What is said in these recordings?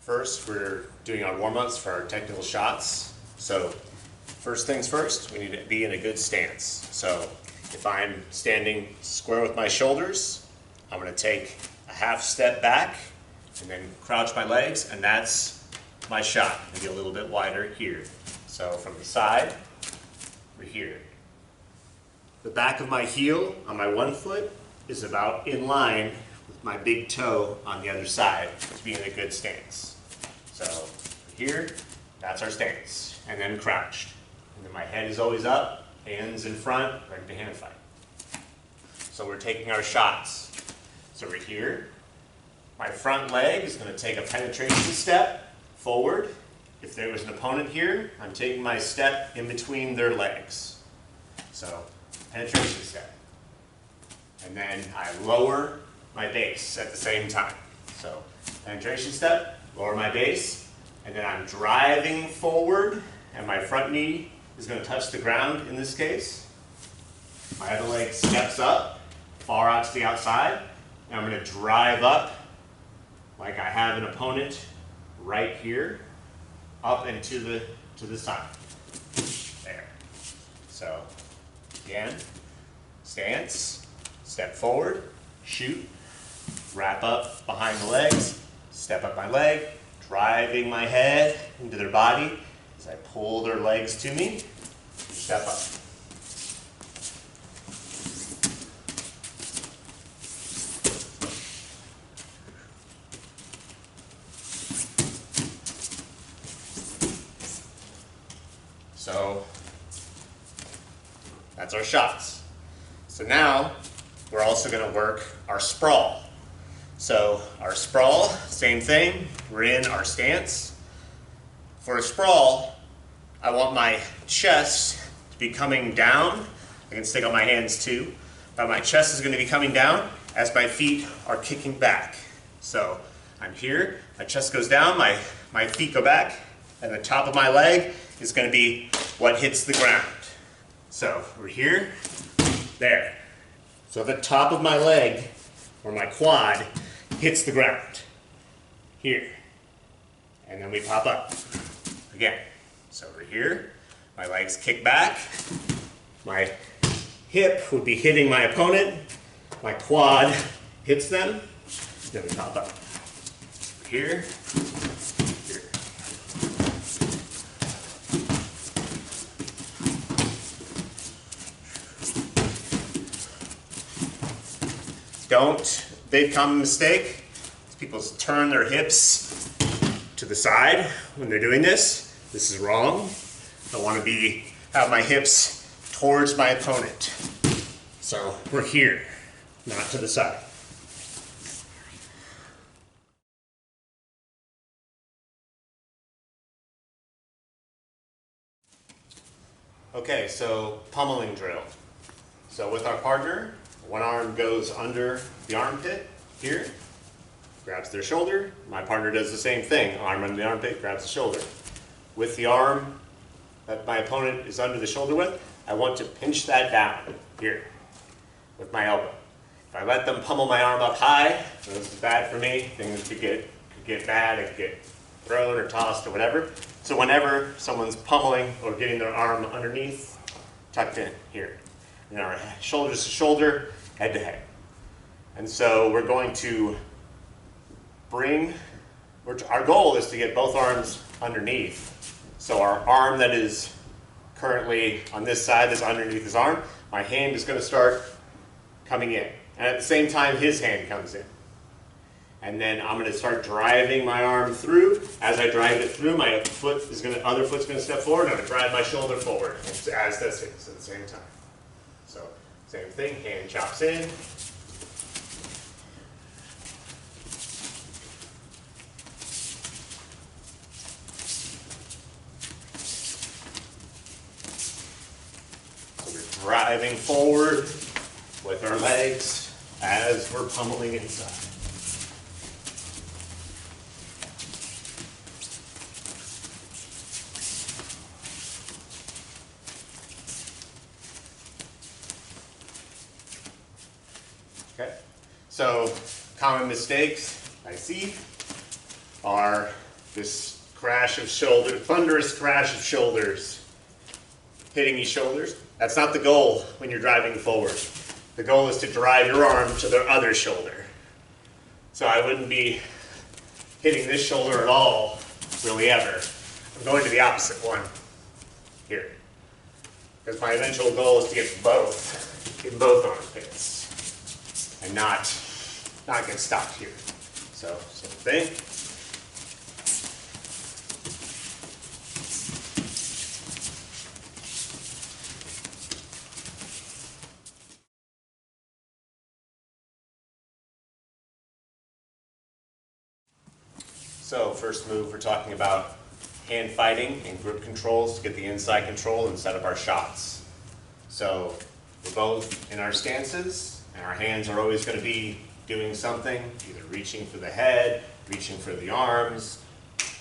First, we're doing our warm-ups for our technical shots. So first things first, we need to be in a good stance. So if I'm standing square with my shoulders, I'm going to take a half step back and then crouch my legs, and that's my shot. Maybe a little bit wider here. So from the side, we're here. The back of my heel on my one foot is about in line with my big toe on the other side to be in a good stance. So here, that's our stance. And then crouched. And then my head is always up, hands in front, ready to hand fight. So we're taking our shots. So we're here. My front leg is going to take a penetration step forward. If there was an opponent here, I'm taking my step in between their legs. So penetration step. And then I lower my base at the same time. So penetration step, lower my base, and then I'm driving forward, and my front knee is going to touch the ground in this case. My other leg steps up, far out to the outside, and I'm going to drive up like I have an opponent right here, up and to the side. There. So again, stance, step forward, shoot, wrap up behind the legs, step up my leg, driving my head into their body as I pull their legs to me, step up. So that's our shots. So now we're also going to work our sprawl. So our sprawl, same thing, we're in our stance. For a sprawl, I want my chest to be coming down. I can stick on my hands too, but my chest is going to be coming down as my feet are kicking back. So I'm here, my chest goes down, my feet go back, and the top of my leg is going to be what hits the ground. So we're here, there. So the top of my leg, or my quad, hits the ground. Here. And then we pop up. Again. So we're here, my legs kick back, my hip would be hitting my opponent, my quad hits them, then we pop up. Here, here. Don't, big common mistake, is people turn their hips to the side when they're doing this. This is wrong. I want to have my hips towards my opponent. So we're here, not to the side. Okay, so pummeling drill. So with our partner, one arm goes under the armpit here, grabs their shoulder. My partner does the same thing, arm under the armpit, grabs the shoulder. With the arm that my opponent is under the shoulder with, I want to pinch that down here with my elbow. If I let them pummel my arm up high, this is bad for me, things could get bad, it could get thrown or tossed or whatever. So whenever someone's pummeling or getting their arm underneath, tucked in here. And our shoulders to shoulder, head to head. And so we're going to our goal is to get both arms underneath. So our arm that is currently on this side that's underneath his arm, my hand is going to start coming in. And at the same time, his hand comes in. And then I'm going to start driving my arm through. As I drive it through, my other foot's going to step forward, and I'm going to drive my shoulder forward as this is at the same time. So same thing, hand chops in. So we're driving forward with our legs as we're pummeling inside. Okay, so common mistakes I see are this crash of shoulder, thunderous crash of shoulders, hitting your shoulders. That's not the goal when you're driving forward. The goal is to drive your arm to the other shoulder. So I wouldn't be hitting this shoulder at all, really ever. I'm going to the opposite one here. Because my eventual goal is to get both armpits, and not get stopped here. So, same thing. So first move, we're talking about hand fighting and grip controls to get the inside control and set up our shots. So we're both in our stances, and our hands are always going to be doing something, either reaching for the head, reaching for the arms,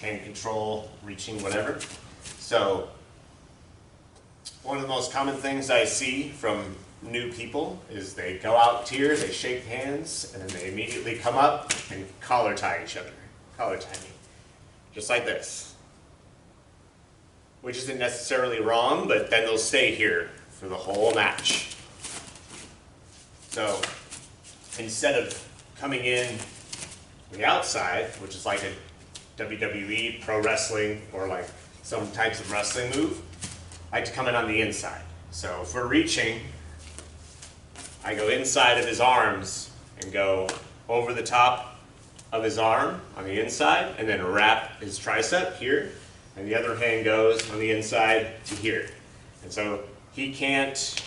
hand control, reaching, whatever. So one of the most common things I see from new people is they go out here, they shake hands, and then they immediately come up and collar tie each other. Collar tie me. Just like this. Which isn't necessarily wrong, but then they'll stay here for the whole match. So instead of coming in the outside, which is like a WWE, pro wrestling, or like some types of wrestling move, I like to come in on the inside. So if we're reaching, I go inside of his arms and go over the top of his arm on the inside, and then wrap his tricep here, and the other hand goes on the inside to here. And so he can't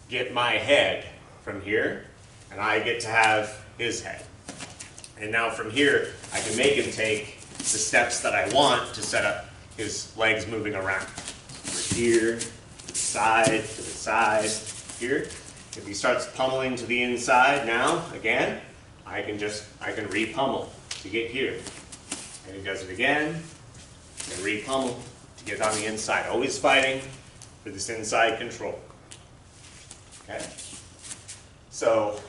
get my head from here, and I get to have his head. And now from here, I can make him take the steps that I want to set up his legs moving around. Over here, to the side, here. If he starts pummeling to the inside now, again, I can re-pummel to get here. And he does it again, and re-pummel to get on the inside. Always fighting for this inside control. Okay? So,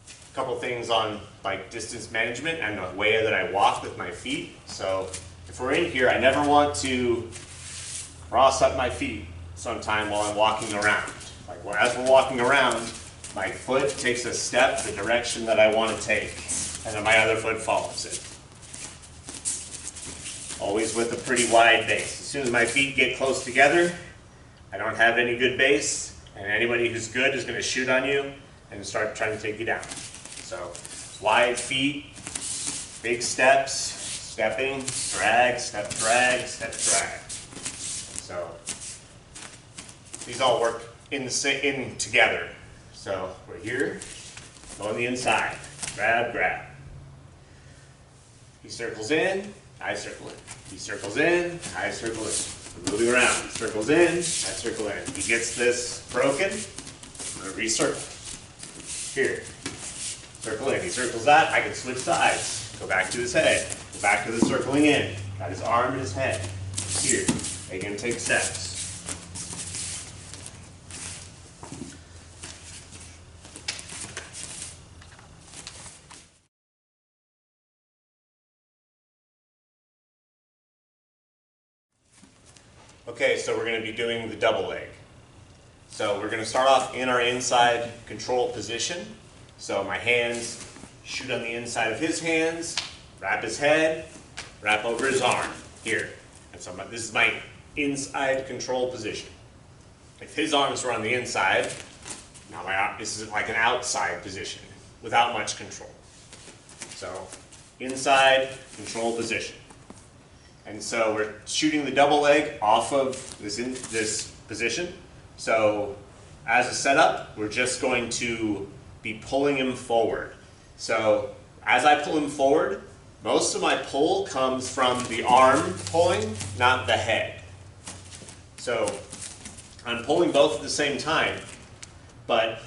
a couple things on like distance management and the way that I walk with my feet. So, if we're in here, I never want to cross up my feet sometime while I'm walking around. Like as we're walking around, my foot takes a step the direction that I want to take, and then my other foot follows it. Always with a pretty wide base. As soon as my feet get close together, I don't have any good base, and anybody who's good is going to shoot on you and start trying to take you down. So, wide feet, big steps, stepping, drag, step, drag, step, drag. So, these all work in together. So we're here, go on the inside, grab, grab. He circles in, I circle in. He circles in, I circle in. We're moving around. He circles in, I circle in. He gets this broken, I'm going to recircle. Here, circle in. He circles that, I can switch sides. Go back to his head, go back to the circling in. Got his arm and his head. Here, make him take steps. Okay, so we're going to be doing the double leg. So we're going to start off in our inside control position. So my hands shoot on the inside of his hands, wrap his head, wrap over his arm, here. And so this is my inside control position. If his arms were on the inside, now this is like an outside position, without much control. So, inside control position. And so we're shooting the double leg off of this position. So as a setup, we're just going to be pulling him forward. So as I pull him forward, most of my pull comes from the arm pulling, not the head. So I'm pulling both at the same time, but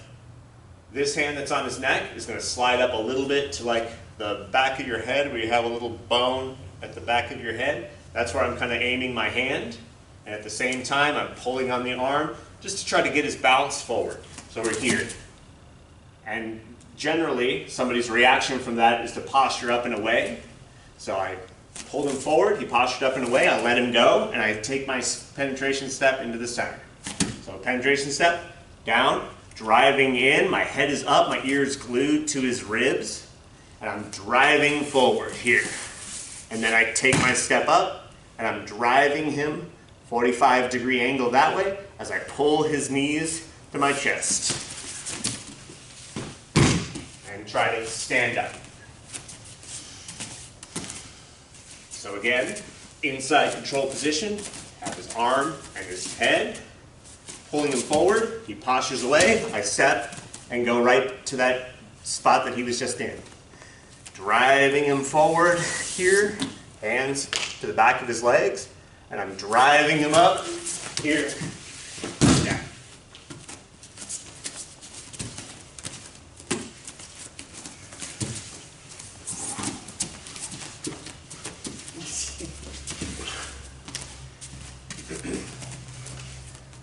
this hand that's on his neck is going to slide up a little bit to like the back of your head, where you have a little bone at the back of your head. That's where I'm kind of aiming my hand, and at the same time I'm pulling on the arm just to try to get his bounce forward. So we're here. And generally, somebody's reaction from that is to posture up and away. So I pulled him forward, he postured up and away, I let him go, and I take my penetration step into the center. So penetration step, down, driving in, my head is up, my ear is glued to his ribs, and I'm driving forward here. And then I take my step up, and I'm driving him 45-degree angle that way as I pull his knees to my chest. And try to stand up. So again, inside control position, have his arm and his head, pulling him forward, he postures away, I step and go right to that spot that he was just in. Driving him forward here, hands to the back of his legs, and I'm driving him up here. Yeah.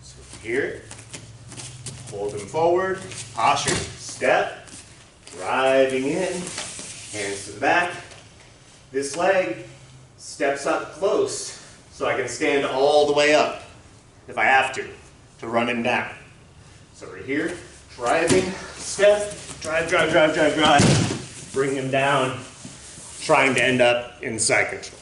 So here, hold him forward, posture, step, driving in, hands to the back. This leg steps up close so I can stand all the way up if I have to run him down. So we're here, driving, step, drive, drive, drive, drive, drive, bring him down, trying to end up in side control.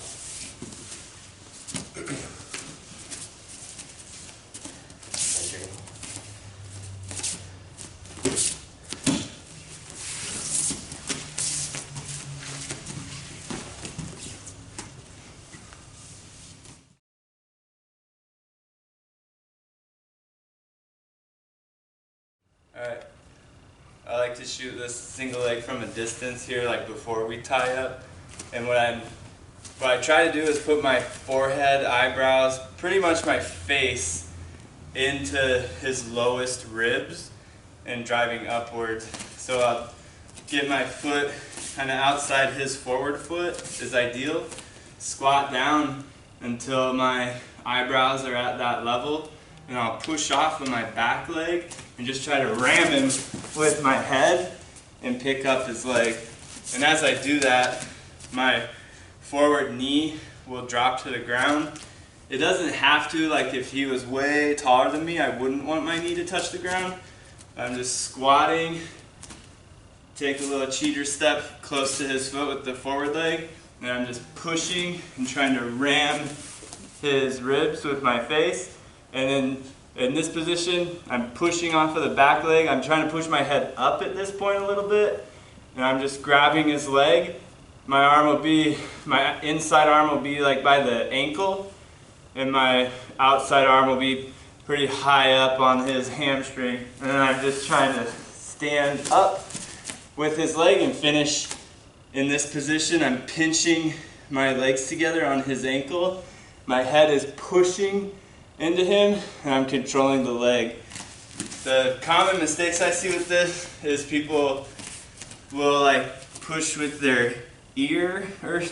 Alright, I like to shoot this single leg from a distance here, like before we tie up. And what I try to do is put my forehead, eyebrows, pretty much my face into his lowest ribs and driving upwards. So I'll get my foot kind of outside his forward foot is ideal. Squat down until my eyebrows are at that level, and I'll push off of my back leg and just try to ram him with my head and pick up his leg. And as I do that, my forward knee will drop to the ground. It doesn't have to, like if he was way taller than me, I wouldn't want my knee to touch the ground. I'm just squatting, take a little cheater step close to his foot with the forward leg, and I'm just pushing and trying to ram his ribs with my face. And then in this position, I'm pushing off of the back leg. I'm trying to push my head up at this point a little bit, and I'm just grabbing his leg. My inside arm will be like by the ankle, and my outside arm will be pretty high up on his hamstring. And then I'm just trying to stand up with his leg and finish in this position. I'm pinching my legs together on his ankle. My head is pushing into him, and I'm controlling the leg. The common mistakes I see with this is people will like push with their ear or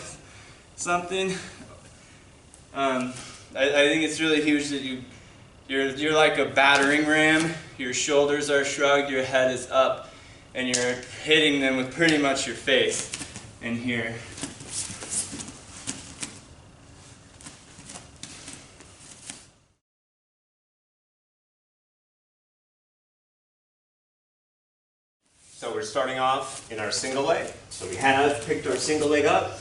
something. I think it's really huge that you're like a battering ram. Your shoulders are shrugged, your head is up, and you're hitting them with pretty much your face in here. So we're starting off in our single leg. So we have picked our single leg up,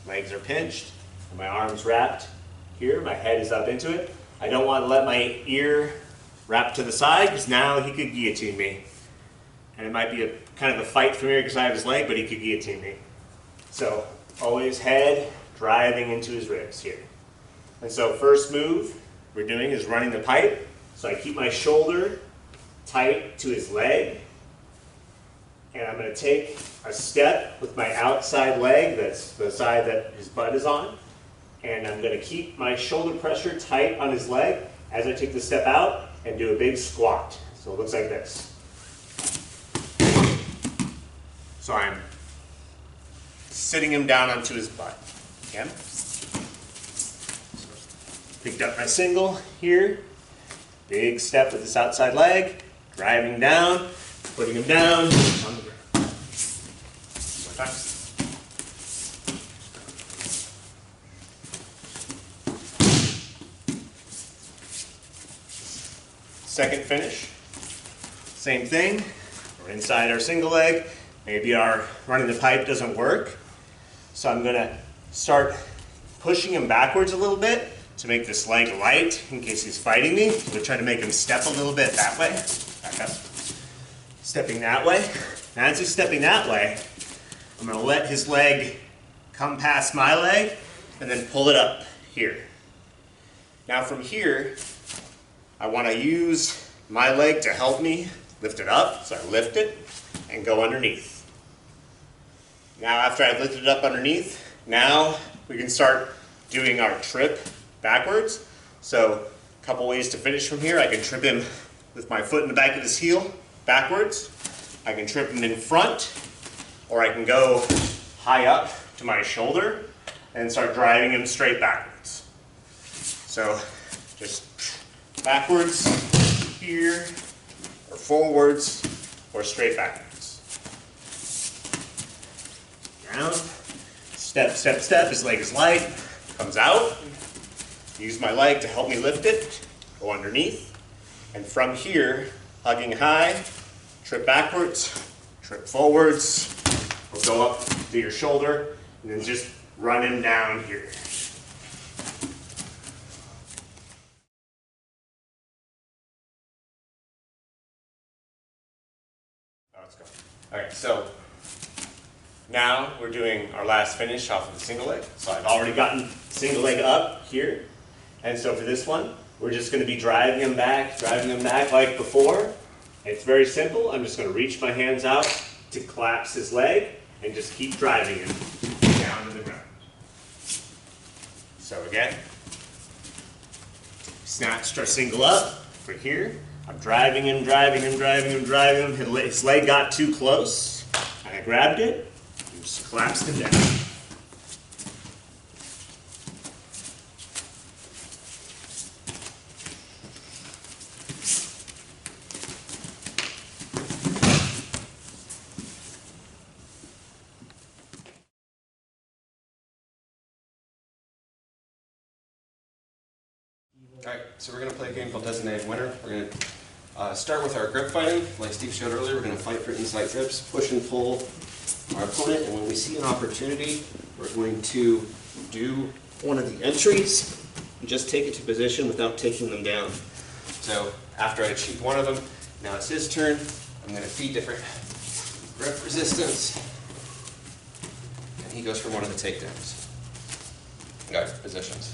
legs are pinched, and my arms wrapped here, my head is up into it. I don't want to let my ear wrap to the side because now he could guillotine me. And it might be a kind of a fight from here because I have his leg, but he could guillotine me. So always head driving into his ribs here. And so first move we're doing is running the pipe. So I keep my shoulder tight to his leg. And I'm going to take a step with my outside leg, that's the side that his butt is on, and I'm going to keep my shoulder pressure tight on his leg as I take the step out and do a big squat. So it looks like this. So I'm sitting him down onto his butt. Again. Picked up my single here, big step with this outside leg, driving down, putting him down on the ground. One more time. second finish. Same thing, we're inside our single leg. Maybe our running the pipe doesn't work. So I'm gonna start pushing him backwards a little bit to make this leg light in case he's fighting me. I'm gonna try to make him step a little bit that way. Back up. Stepping that way. And as he's stepping that way, I'm gonna let his leg come past my leg and then pull it up here. Now from here, I wanna use my leg to help me lift it up. So I lift it and go underneath. Now after I've lifted it up underneath, now we can start doing our trip backwards. So a couple ways to finish from here. I can trip him with my foot in the back of his heel backwards. I can trip him in front, or I can go high up to my shoulder and start driving him straight backwards. So just backwards here, or forwards, or straight backwards. Down, step, step, step, his leg is light, comes out. Use my leg to help me lift it, go underneath, and from here, hugging high, trip backwards, trip forwards, or go up to your shoulder, and then just run him down here. Oh, let's go. All right, so now we're doing our last finish off of the single leg. So I've already gotten single leg up here. And so for this one, we're just going to be driving him back like before. It's very simple. I'm just going to reach my hands out to collapse his leg and just keep driving him down to the ground. So again, snatched our single up for here. I'm driving him. His leg got too close, and I grabbed it and just collapsed him down. Alright, so we're going to play a game called Designated Winner. We're going to start with our grip fighting. Like Steve showed earlier, we're going to fight for inside trips, push and pull our opponent, and when we see an opportunity, we're going to do one of the entries and just take it to position without taking them down. So after I achieve one of them, now it's his turn. I'm going to feed different grip resistance, and he goes for one of the takedowns. Alright, positions.